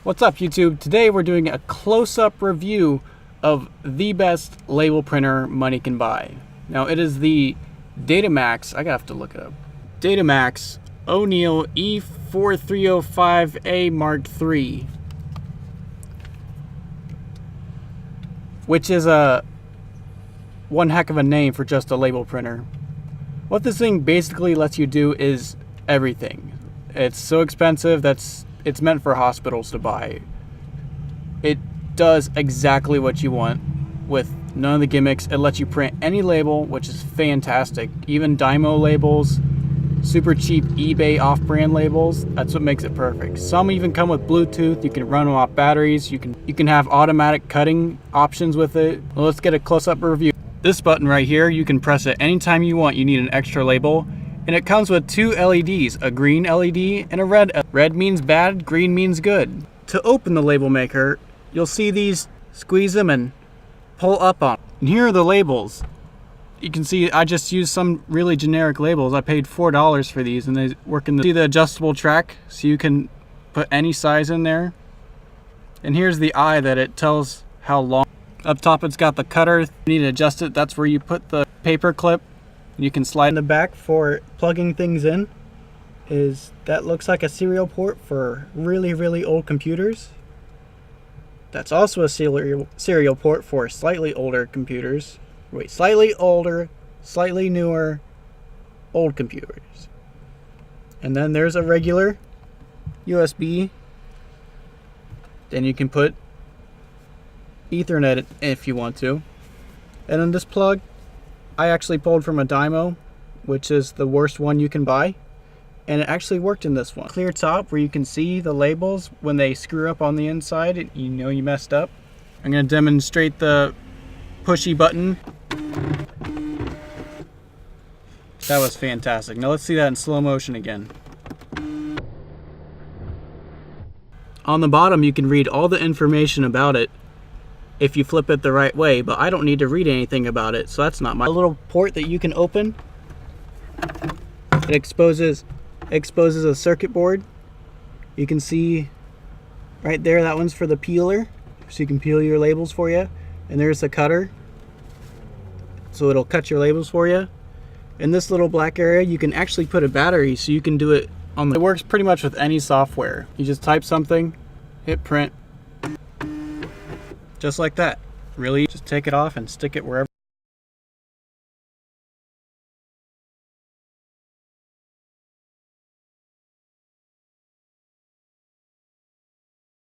What's up, YouTube? Today we're doing a close-up review of the best label printer money can buy. Now it is the Datamax, I have to look it up, Datamax O'Neill E4305A Mark III, which is one heck of a name for just a label printer. What this thing basically lets you do is everything. It's so expensive it's meant for hospitals to buy. It does exactly what you want with none of the gimmicks. It lets you print any label, which is fantastic. Even Dymo labels, super cheap eBay off-brand labels. That's what makes it perfect. Some even come with Bluetooth. You can run them off batteries. You can have automatic cutting options with it. Well, let's get a close-up review. This button right here, you can press it anytime you want. You need an extra label. And it comes with two LEDs, a green LED and a red LED. Red means bad, green means good. To open the label maker, you'll see these, squeeze them and pull up on them. And here are the labels. You can see I just used some really generic labels. I paid $4 for these and they work in the, see the adjustable track, so you can put any size in there. And here's the eye that it tells how long. Up top it's got the cutter. You need to adjust it. That's where you put the paper clip. You can slide in the back for plugging things in. That looks like a serial port for really old computers. That's also a serial port for slightly older computers. Wait, slightly older, slightly newer, old computers. And then there's a regular USB. Then you can put Ethernet if you want to. And then this plug, I actually pulled from a Dymo, which is the worst one you can buy, and it actually worked in this one. Clear top where you can see the labels when they screw up on the inside, you know you messed up. I'm going to demonstrate the pushy button. That was fantastic. Now let's see that in slow motion again. On the bottom you can read all the information about it if you flip it the right way, but I don't need to read anything about it, so that's not my little port that you can open. It exposes a circuit board. You can see right there, that one's for the peeler, so you can peel your labels for you. And there's the cutter, so it'll cut your labels for you. In this little black area, you can actually put a battery, so you can do it on the... It works pretty much with any software. You just type something, hit print, just like that. Really, just take it off and stick it wherever.